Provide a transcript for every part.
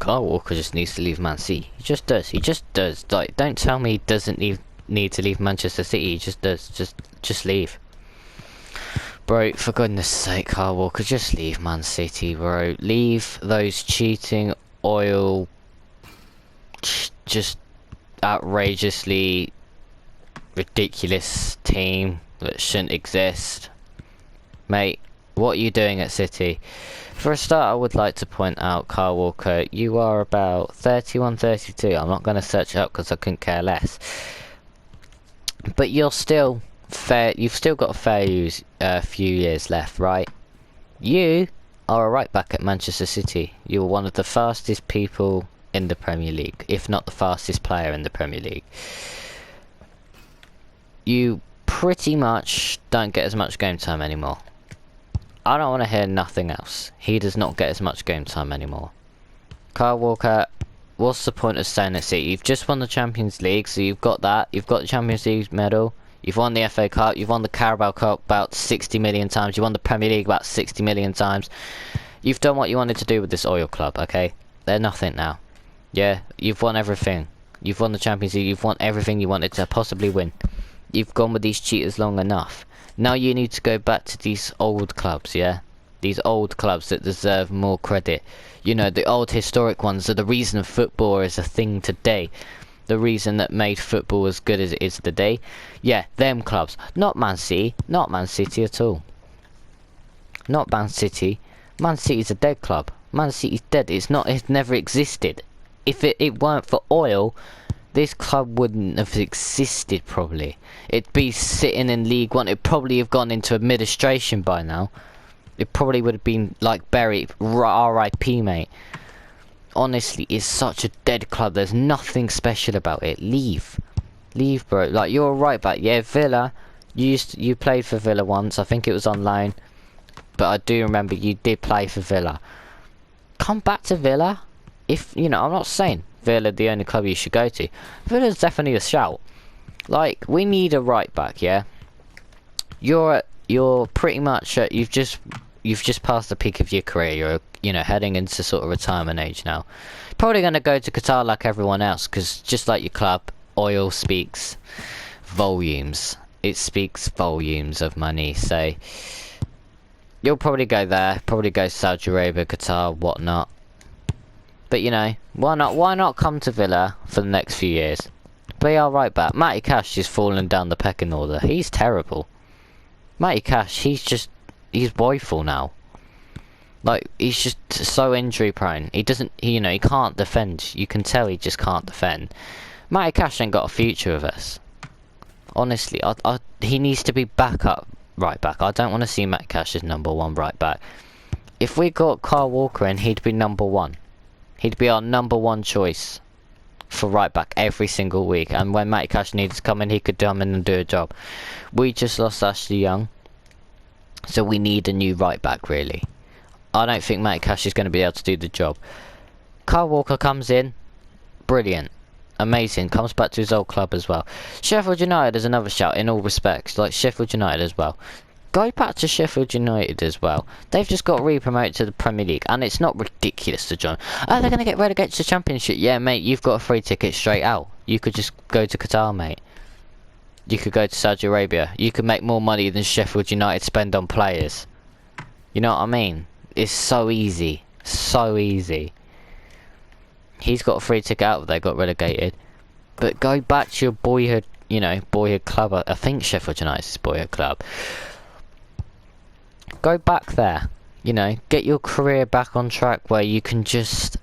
Kyle Walker just needs to leave Man City. He just does. He just does. Like, don't tell me he doesn't need to leave Manchester City. He just does. Just leave. Bro, for goodness sake, Kyle Walker, just leave Man City, bro. Leave those cheating oil, just outrageously ridiculous team that shouldn't exist. Mate, what are you doing at City? For a start, I would like to point out, Kyle Walker, you are about 31, 32. I'm not going to search it up because I couldn't care less. But you're still fair. You've still got a few years left, right? You are a right back at Manchester City. You're one of the fastest people in the Premier League, if not the fastest player in the Premier League. You pretty much don't get as much game time anymore. I don't want to hear nothing else. He does not get as much game time anymore. Kyle Walker, what's the point of staying at City? You've just won the Champions League, so you've got that. You've got the Champions League medal. You've won the FA Cup. You've won the Carabao Cup about 60 million times. You won the Premier League about 60 million times. You've done what you wanted to do with this oil club, okay? They're nothing now. Yeah, you've won everything. You've won the Champions League. You've won everything you wanted to possibly win. You've gone with these cheaters long enough. Now you need to go back to these old clubs, yeah? These old clubs that deserve more credit. You know, the old historic ones are the reason football is a thing today. The reason that made football as good as it is today. Yeah, them clubs. Not Man City. Not Man City at all. Not Man City. Man City's a dead club. Man City's dead. It's never existed. If it weren't for oil, this club wouldn't have existed probably. It'd be sitting in League One. It'd probably have gone into administration by now. It probably would have been like Bury, R.I.P. mate. Honestly, it's such a dead club. There's nothing special about it. Leave, bro. Like, you're a right back. Yeah, Villa. You played for Villa once. I think it was on loan, but I do remember you did play for Villa. Come back to Villa. If you know, I'm not saying Villa the only club you should go to. Villa's definitely a shout. Like, we need a right back. Yeah. You're pretty much you've just passed the peak of your career. You're heading into sort of retirement age now. Probably going to go to Qatar like everyone else, because just like your club, oil speaks volumes. It speaks volumes of money. So you'll probably go there, probably go Saudi Arabia, Qatar, whatnot. But why not come to Villa for the next few years? Be our right back. Matty Cash is falling down the pecking order. He's terrible. Matty Cash, he's woeful now. Like, he's just so injury prone. He can't defend. You can tell he just can't defend. Matty Cash ain't got a future with us. Honestly, he needs to be backup right back. I don't want to see Matty Cash as number one right back. If we got Kyle Walker in, he'd be number one. He'd be our number one choice for right back every single week. And when Matty Cash needed to come in, he could come in and do a job. We just lost Ashley Young, so we need a new right back, really. I don't think Matty Cash is going to be able to do the job. Kyle Walker comes in, brilliant, amazing, comes back to his old club as well. Sheffield United is another shout in all respects, like Sheffield United as well. Go back to Sheffield United as well. They've just got re-promoted to the Premier League, and it's not ridiculous to join. Oh, they're going to get relegated to the Championship. Yeah, mate, you've got a free ticket straight out. You could just go to Qatar, mate. You could go to Saudi Arabia. You could make more money than Sheffield United spend on players. You know what I mean? It's so easy. So easy. He's got a free ticket out, but they got relegated. But go back to your boyhood, boyhood club. I think Sheffield United's his boyhood club. Go back there. Get your career back on track where you can just,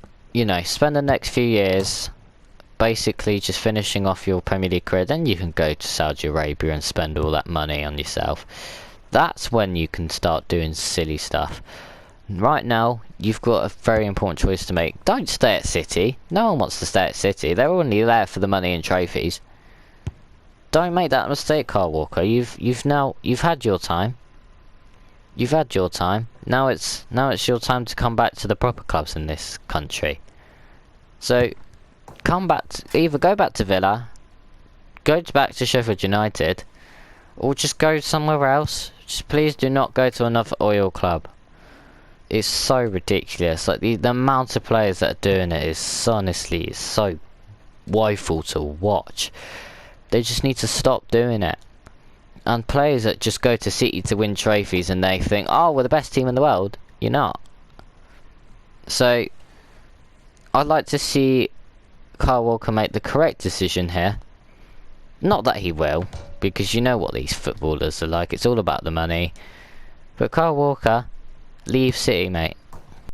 spend the next few years basically just finishing off your Premier League career. Then you can go to Saudi Arabia and spend all that money on yourself. That's when you can start doing silly stuff. Right now, you've got a very important choice to make. Don't stay at City. No one wants to stay at City. They're only there for the money and trophies. Don't make that mistake, Kyle Walker. You've had your time. You've had your time. Now it's your time to come back to the proper clubs in this country. So come back. Either go back to Villa, back to Sheffield United, or just go somewhere else. Just please do not go to another oil club. it's so ridiculous. Like the amount of players that are doing it is honestly is so woeful to watch. They just need to stop doing it. And players that just go to City to win trophies and they think, oh, we're the best team in the world. You're not. So I'd like to see Kyle Walker make the correct decision here. Not that he will, because you know what these footballers are like. It's all about the money. But Kyle Walker, leave City, mate.